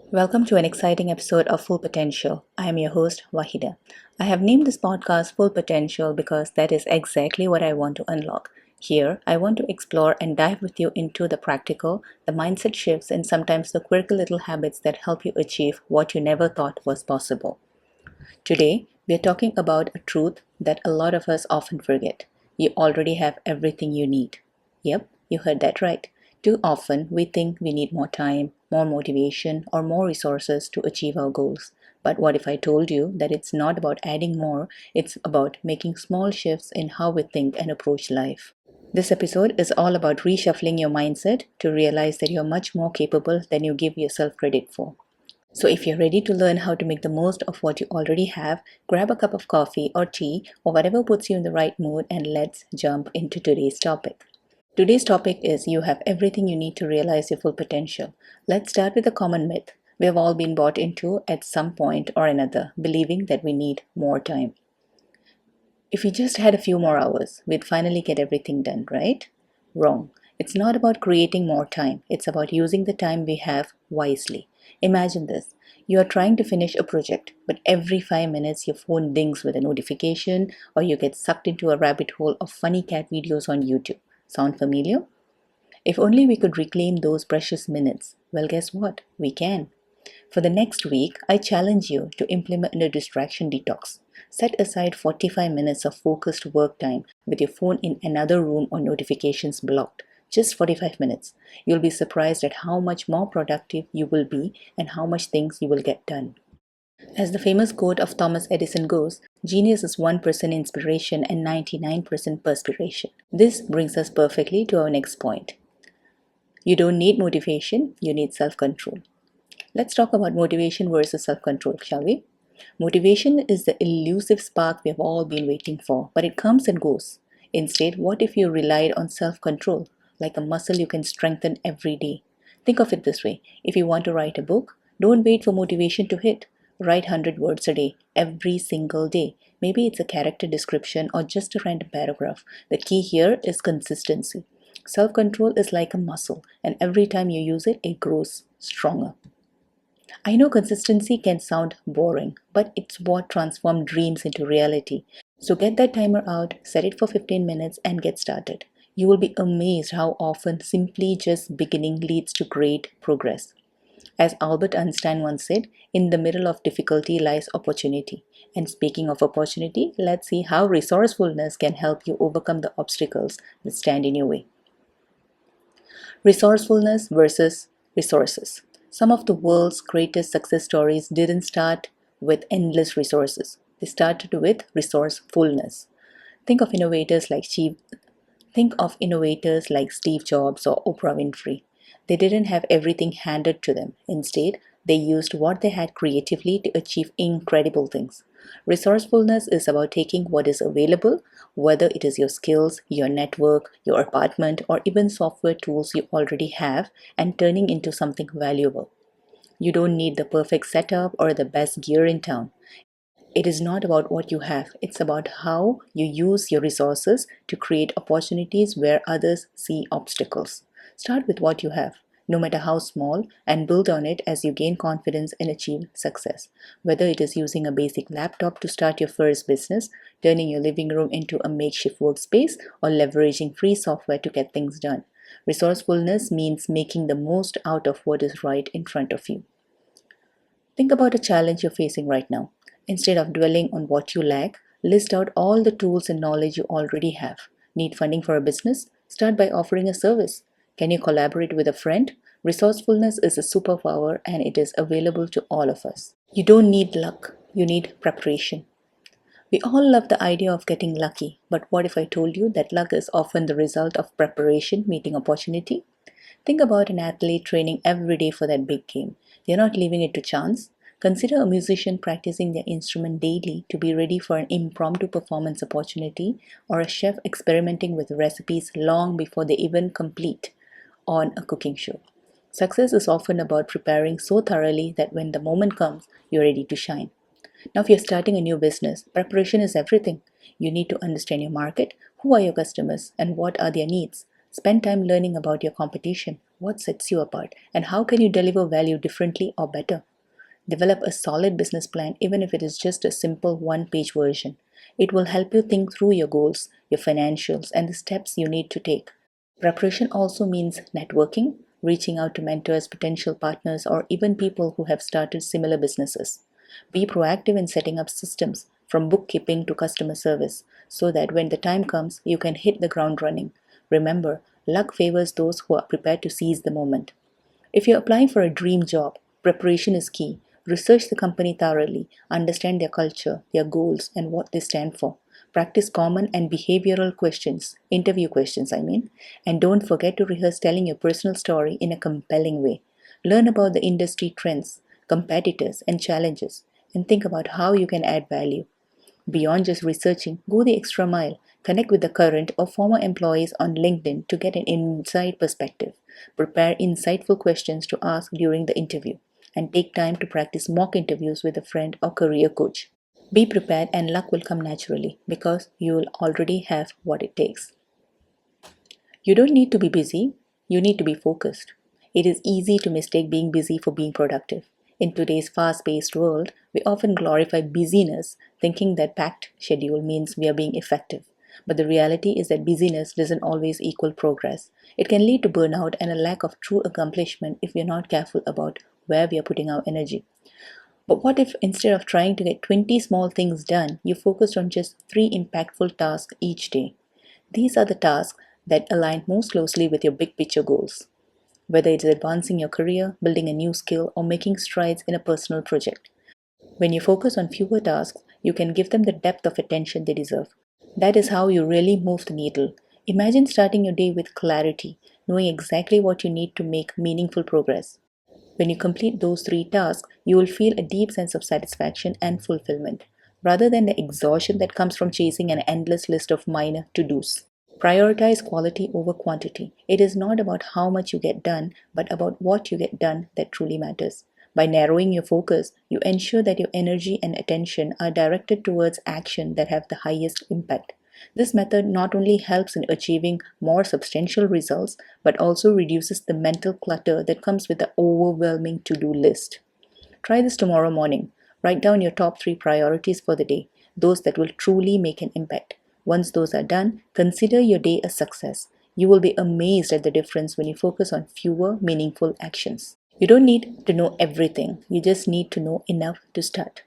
Welcome to an exciting episode of Full Potential. I am your host, Wahida. I have named this podcast Full Potential because that is exactly what I want to unlock. Here, I want to explore and dive with you into the practical, the mindset shifts, and sometimes the quirky little habits that help you achieve what you never thought was possible. Today, we are talking about a truth that a lot of us often forget. You already have everything you need. Yep, you heard that right. Too often, we think we need more time, more motivation, or more resources to achieve our goals. But what if I told you that it's not about adding more, it's about making small shifts in how we think and approach life? This episode is all about reshuffling your mindset to realize that you're much more capable than you give yourself credit for. So, if you're ready to learn how to make the most of what you already have, grab a cup of coffee or tea or whatever puts you in the right mood and let's jump into today's topic. Today's topic is you have everything you need to realize your full potential. Let's start with a common myth we have all been bought into at some point or another, believing that we need more time. If we just had a few more hours, we'd finally get everything done, right? Wrong. It's not about creating more time, it's about using the time we have wisely. Imagine this. You are trying to finish a project, but every 5 minutes your phone dings with a notification or you get sucked into a rabbit hole of funny cat videos on YouTube. Sound familiar? If only we could reclaim those precious minutes. Well, guess what? We can. For the next week, I challenge you to implement a distraction detox. Set aside 45 minutes of focused work time with your phone in another room or notifications blocked. Just 45 minutes. You'll be surprised at how much more productive you will be and how much things you will get done. As the famous quote of Thomas Edison goes, genius is 1% inspiration and 99% perspiration. This brings us perfectly to our next point. You don't need motivation, you need self control. Let's talk about motivation versus self control, shall we? Motivation is the elusive spark we've all been waiting for, but it comes and goes. Instead, what if you relied on self control, like a muscle you can strengthen every day? Think of it this way: if you want to write a book, don't wait for motivation to hit. Write 100 words a day, every single day. Maybe it's a character description or just a random paragraph. The key here is consistency. Self control is like a muscle, and every time you use it, it grows stronger. I know consistency can sound boring, but it's what transforms dreams into reality. So get that timer out, set it for 15 minutes, and get started. You will be amazed how often simply just beginning leads to great progress. As Albert Einstein once said, in the middle of difficulty lies opportunity. And speaking of opportunity, let's see how resourcefulness can help you overcome the obstacles that stand in your way. Resourcefulness versus resources. Some of the world's greatest success stories didn't start with endless resources. They started with resourcefulness. Think of innovators like Steve, think of innovators like Steve Jobs or Oprah Winfrey. They didn't have everything handed to them. Instead, they used what they had creatively to achieve incredible things. Resourcefulness is about taking what is available, whether it is your skills, your network, your apartment, or even software tools you already have, and turning into something valuable. You don't need the perfect setup or the best gear in town. It is not about what you have, it's about how you use your resources to create opportunities where others see obstacles. Start with what you have, no matter how small, and build on it as you gain confidence and achieve success. Whether it is using a basic laptop to start your first business, turning your living room into a makeshift workspace, or leveraging free software to get things done. Resourcefulness means making the most out of what is right in front of you. Think about a challenge you're facing right now. Instead of dwelling on what you lack, list out all the tools and knowledge you already have. Need funding for a business? Start by offering a service. Can you collaborate with a friend? Resourcefulness is a superpower and it is available to all of us. You don't need luck, you need preparation. We all love the idea of getting lucky, but what if I told you that luck is often the result of preparation meeting opportunity? Think about an athlete training every day for that big game. They're not leaving it to chance. Consider a musician practicing their instrument daily to be ready for an impromptu performance opportunity, or a chef experimenting with recipes long before they even complete on a cooking show. Success is often about preparing so thoroughly that when the moment comes, you're ready to shine. Now, if you're starting a new business, preparation is everything. You need to understand your market, who are your customers, and what are their needs. Spend time learning about your competition, what sets you apart, and how can you deliver value differently or better. Develop a solid business plan, even if it is just a simple one-page version. It will help you think through your goals, your financials, and the steps you need to take. Preparation also means networking, reaching out to mentors, potential partners, or even people who have started similar businesses. Be proactive in setting up systems, from bookkeeping to customer service, so that when the time comes, you can hit the ground running. Remember, luck favors those who are prepared to seize the moment. If you're applying for a dream job, preparation is key. Research the company thoroughly, understand their culture, their goals, and what they stand for. Practice common and behavioral questions, interview questions, I mean, and don't forget to rehearse telling your personal story in a compelling way. Learn about the industry trends, competitors, and challenges, and think about how you can add value. Beyond just researching, go the extra mile. Connect with the current or former employees on LinkedIn to get an inside perspective. Prepare insightful questions to ask during the interview. And take time to practice mock interviews with a friend or career coach. Be prepared, and luck will come naturally because you will already have what it takes. You don't need to be busy, you need to be focused. It is easy to mistake being busy for being productive. In today's fast paced world, we often glorify busyness, thinking that packed schedule means we are being effective. But the reality is that busyness doesn't always equal progress. It can lead to burnout and a lack of true accomplishment if we are not careful about where we are putting our energy. But what if instead of trying to get 20 small things done, you focused on just 3 impactful tasks each day? These are the tasks that align most closely with your big picture goals, whether it's advancing your career, building a new skill, or making strides in a personal project. When you focus on fewer tasks, you can give them the depth of attention they deserve. That is how you really move the needle. Imagine starting your day with clarity, knowing exactly what you need to make meaningful progress. When you complete those 3 tasks, you will feel a deep sense of satisfaction and fulfillment, rather than the exhaustion that comes from chasing an endless list of minor to dos. Prioritize quality over quantity. It is not about how much you get done, but about what you get done that truly matters. By narrowing your focus, you ensure that your energy and attention are directed towards action that have the highest impact. This method not only helps in achieving more substantial results, but also reduces the mental clutter that comes with the overwhelming to-do list. Try this tomorrow morning. Write down your top 3 priorities for the day, those that will truly make an impact. Once those are done, consider your day a success. You will be amazed at the difference when you focus on fewer meaningful actions. You don't need to know everything, you just need to know enough to start.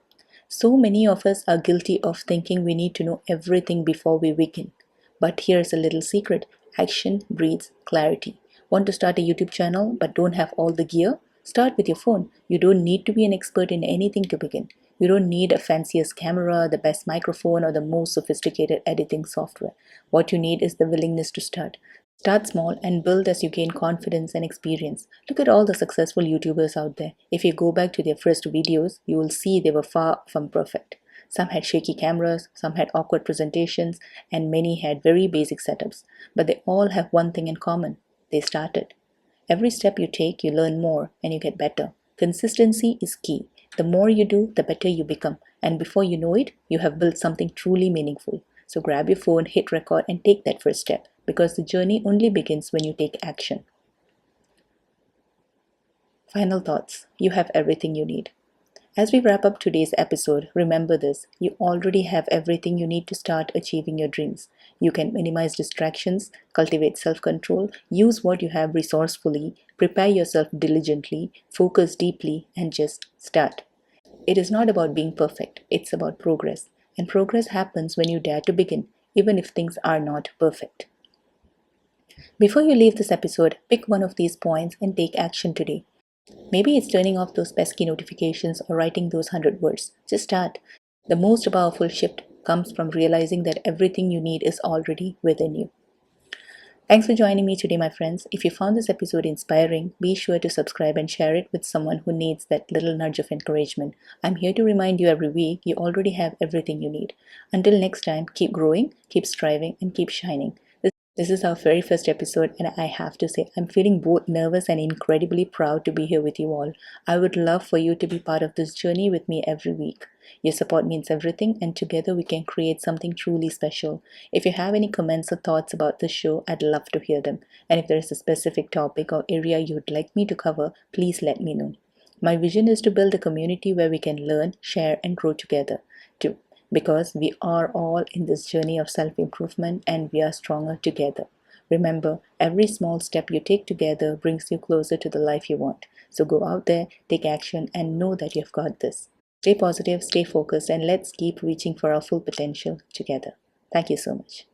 So many of us are guilty of thinking we need to know everything before we begin. But here's a little secret: action breeds clarity. Want to start a YouTube channel but don't have all the gear? Start with your phone. You don't need to be an expert in anything to begin. You don't need a fanciest camera, the best microphone, or the most sophisticated editing software. What you need is the willingness to start. Start small and build as you gain confidence and experience. Look at all the successful YouTubers out there. If you go back to their first videos, you will see they were far from perfect. Some had shaky cameras, some had awkward presentations, and many had very basic setups. But they all have one thing in common: they started. Every step you take, you learn more and you get better. Consistency is key. The more you do, the better you become. And before you know it, you have built something truly meaningful. So grab your phone, hit record, and take that first step, because the journey only begins when you take action. Final thoughts: you have everything you need. As we wrap up today's episode, remember this: you already have everything you need to start achieving your dreams. You can minimize distractions, cultivate self control, use what you have resourcefully, prepare yourself diligently, focus deeply, and just start. It is not about being perfect, it's about progress. And progress happens when you dare to begin, even if things are not perfect. Before you leave this episode, pick one of these points and take action today. Maybe it's turning off those pesky notifications or writing those 100 words. Just start. The most powerful shift comes from realizing that everything you need is already within you. Thanks for joining me today, my friends. If you found this episode inspiring, be sure to subscribe and share it with someone who needs that little nudge of encouragement. I'm here to remind you every week you already have everything you need. Until next time, keep growing, keep striving, and keep shining. This This is our very first episode, and I have to say, I'm feeling both nervous and incredibly proud to be here with you all. I would love for you to be part of this journey with me every week. Your support means everything, and together we can create something truly special. If you have any comments or thoughts about the show, I'd love to hear them. And if there is a specific topic or area you'd like me to cover, please let me know. My vision is to build a community where we can learn, share, and grow together, too, because we are all in this journey of self improvement and we are stronger together. Remember, every small step you take together brings you closer to the life you want. So go out there, take action, and know that you've got this. Stay positive, stay focused, and let's keep reaching for our full potential together. Thank you so much.